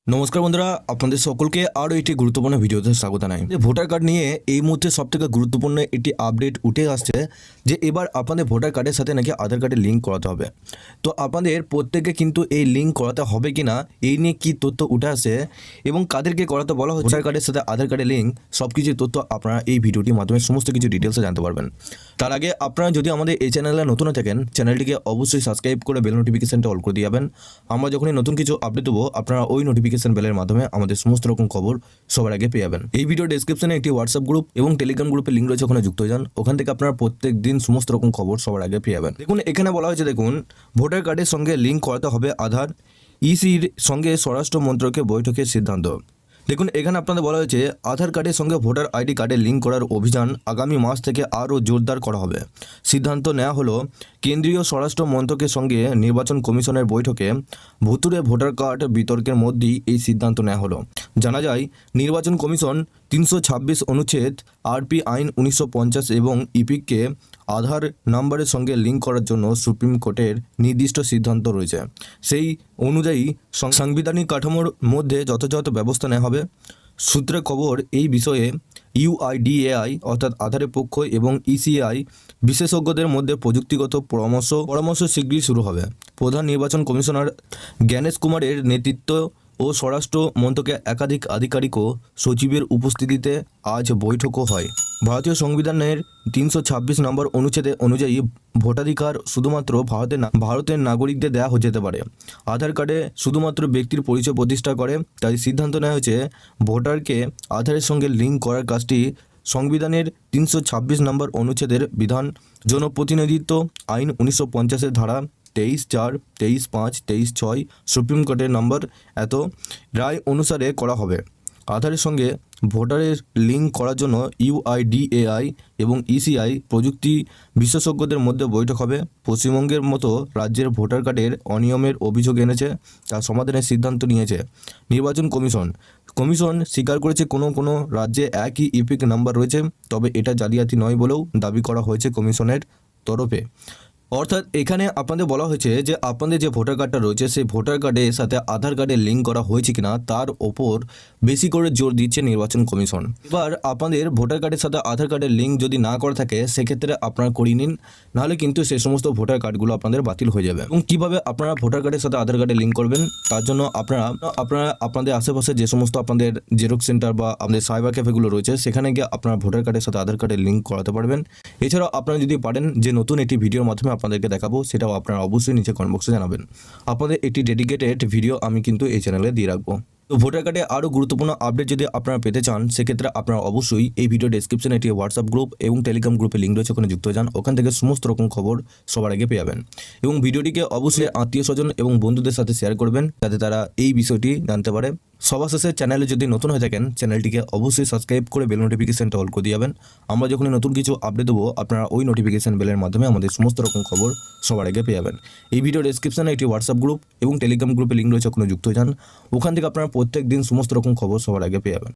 নমস্কার বন্ধুরা, আপনাদের সকলকে আরও একটি গুরুত্বপূর্ণ ভিডিওতে স্বাগত জানাই। ভোটার কার্ড নিয়ে এই মুহূর্তে সবথেকে গুরুত্বপূর্ণ একটি আপডেট উঠে আসছে যে এবার আপনাদের ভোটার কার্ডের সাথে নাকি আধার কার্ডের লিঙ্ক করাতে হবে। তো আপনাদের প্রত্যেকে কিন্তু এই লিঙ্ক করাতে হবে কিনা এই নিয়ে কী তথ্য উঠে আসে এবং কাদেরকে করাতে বলা হচ্ছে, ভোটার কার্ডের সাথে আধার কার্ডের লিঙ্ক সব কিছু তথ্য আপনারা এই ভিডিওটির মাধ্যমে সমস্ত কিছু ডিটেলসে জানতে পারবেন। তার আগে আপনারা যদি আমাদের এই চ্যানেলে নতুন থাকেন, চ্যানেলটিকে অবশ্যই সাবস্ক্রাইব করে বেল নোটিফিকেশনটা অল করে দিয়ে যাবেন। আমরা যখনই নতুন কিছু আপডেট দেবো আপনারা ওই নোটিফিকেশন বেলের মাধ্যমে আমাদের সমস্ত রকম খবর সবার আগে পেয়ে যাবেন। এই ভিডিও ডেসক্রিপশনে একটি হোয়াটসঅ্যাপ গ্রুপ এবং টেলিগ্রাম গ্রুপের লিঙ্ক রয়েছে, ওখানে যুক্ত হয়ে যান। ওখান থেকে আপনারা প্রত্যেক দিন সমস্ত রকম খবর সবার আগে পেয়ে যাবেন। দেখুন এখানে বলা হয়েছে, দেখুন ভোটার কার্ডের সঙ্গে লিঙ্ক করাতে হবে আধার, ইসির সঙ্গে স্বরাষ্ট্র মন্ত্রকের বৈঠকের সিদ্ধান্ত। দেখুন এখানে আপনাদের বলা হয়েছে আধার কার্ডের সঙ্গে ভোটার আইডি কার্ডের লিঙ্ক করার অভিযান আগামী মাস থেকে আরও জোরদার করা হবে। সিদ্ধান্ত নেওয়া হলো কেন্দ্রীয় স্বরাষ্ট্র মন্ত্রকের সঙ্গে নির্বাচন কমিশনের বৈঠকে ভুতুড়ে ভোটার কার্ড বিতর্কের মধ্যেই এই সিদ্ধান্ত নেওয়া হলো। জানা যায় নির্বাচন কমিশন 326 অনুচ্ছেদ আরপি আইন 1950 এবং ইপিককে আধার নাম্বারের সঙ্গে লিঙ্ক করার জন্য সুপ্রিম কোর্টের নির্দিষ্ট সিদ্ধান্ত রয়েছে। সেই অনুযায়ী সাংবিধানিক কাঠামোর মধ্যে যথাযথ ব্যবস্থা নেওয়া হবে। সূত্রে খবর, এই বিষয়ে ইউআইডিএআই অর্থাৎ আধারের পক্ষ এবং ইসিআই বিশেষজ্ঞদের মধ্যে প্রযুক্তিগত পরামর্শ শীঘ্রই শুরু হবে। প্রধান নির্বাচন কমিশনার জ্ঞানেশ কুমারের নেতৃত্ব ও স্বরাষ্ট্র মন্ত্রকের একাধিক আধিকারিক ও সচিবের উপস্থিতিতে আজ বৈঠকও হয়। ভারতীয় সংবিধানের 326 নম্বর অনুচ্ছেদে অনুযায়ী ভোটাধিকার শুধুমাত্র ভারতের নাগরিকদের দেওয়া যেতে পারে। আধার কার্ডে শুধুমাত্র ব্যক্তির পরিচয় প্রতিষ্ঠা করে, তাই সিদ্ধান্ত নেওয়া হয়েছে ভোটারকে আধারের সঙ্গে লিঙ্ক করার কাজটি সংবিধানের 326 নম্বর অনুচ্ছেদের বিধান, জনপ্রতিনিধিত্ব আইন 1950 ধারা 23(4), 23(5), 23(6) সুপ্রিম কোর্টের নম্বর এত রায় অনুসারে করা হবে। আধারের সঙ্গে ভোটারের লিঙ্ক করার জন্য ইউআইডিএআই এবং ইসিআই প্রযুক্তি বিশেষজ্ঞদের মধ্যে বৈঠক হবে। পশ্চিমবঙ্গের মতো রাজ্যের ভোটার কার্ডের অনিয়মের অভিযোগ এনেছে, তার সমাধানের সিদ্ধান্ত নিয়েছে নির্বাচন কমিশন স্বীকার করেছে কোনো রাজ্যে একই ইপিক নাম্বার রয়েছে, তবে এটা জালিয়াতি নয় বলেও দাবি করা হয়েছে কমিশনের তরফে। অর্থাৎ এখানে আপনাদের বলা হয়েছে যে আপনাদের যে ভোটার কার্ডটা রয়েছে সেই ভোটার কার্ডের সাথে আধার কার্ডের লিঙ্ক করা হয়েছে কিনা তার ওপর বেশি করে জোর দিচ্ছে নির্বাচন কমিশন। এবার আপনাদের ভোটার কার্ডের সাথে আধার কার্ডের লিঙ্ক যদি না করা থাকে সেক্ষেত্রে আপনারা করিয়ে নিন, নাহলে কিন্তু সেই সমস্ত ভোটার কার্ডগুলো আপনাদের বাতিল হয়ে যাবে। এবং কীভাবে আপনারা ভোটার কার্ডের সাথে আধার কার্ডের লিঙ্ক করবেন তার জন্য আপনারা আপনাদের আশেপাশে যে সমস্ত আপনাদের জেরক্স সেন্টার বা আপনাদের সাইবার ক্যাফেগুলো রয়েছে সেখানে গিয়ে আপনারা ভোটার কার্ডের সাথে আধার কার্ডের লিঙ্ক করাতে পারবেন। এছাড়াও আপনারা যদি পারেন যে নতুন একটি ভিডিওর মাধ্যমে আপনাদেরকে দেখাবো, সেটাও আপনারা অবশ্যই নিচে কমেন্ট বক্সে জানাবেন। আপনাদের একটি ডেডিকেটেড ভিডিও আমি কিন্তু এই চ্যানেলে দিয়ে রাখবো। তো ভোটার কার্ডে আরও গুরুত্বপূর্ণ আপডেট যদি আপনারা পেতে চান সেক্ষেত্রে আপনারা অবশ্যই এই ভিডিও ডেসক্রিপশনে একটি হোয়াটসঅ্যাপ গ্রুপ এবং টেলিগ্রাম গ্রুপের লিঙ্ক রয়েছে, ওখানে যুক্ত হয়ে যান। ওখান থেকে সমস্ত রকম খবর সবার আগে পেয়ে যাবেন এবং ভিডিওটিকে অবশ্যই আত্মীয় স্বজন এবং বন্ধুদের সাথে শেয়ার করবেন যাতে তারা এই বিষয়টি জানতে পারে। সবার শেষে চ্যানেলে যদি নতুন হয়ে থাকেন চ্যানেলটিকে অবশ্যই সাবস্ক্রাইব করে বেল নোটিফিকেশনটা অল করে দিয়ে যাবেন। আমরা যখনই নতুন কিছু আপডেট দেবো আপনারা ওই নোটিফিকেশন বেলের মাধ্যমে আমাদের সমস্ত রকম খবর সবার আগে পেয়ে যাবেন। এই ভিডিও ডেসক্রিপশনে একটি হোয়াটসঅ্যাপ গ্রুপ এবং টেলিগ্রাম গ্রুপের লিঙ্ক রয়েছে, ওখানে যুক্ত হয়ে যান। ওখান থেকে আপনারা প্রত্যেক দিন সমস্ত রকম খবর সবার আগে পেয়ে যাবেন।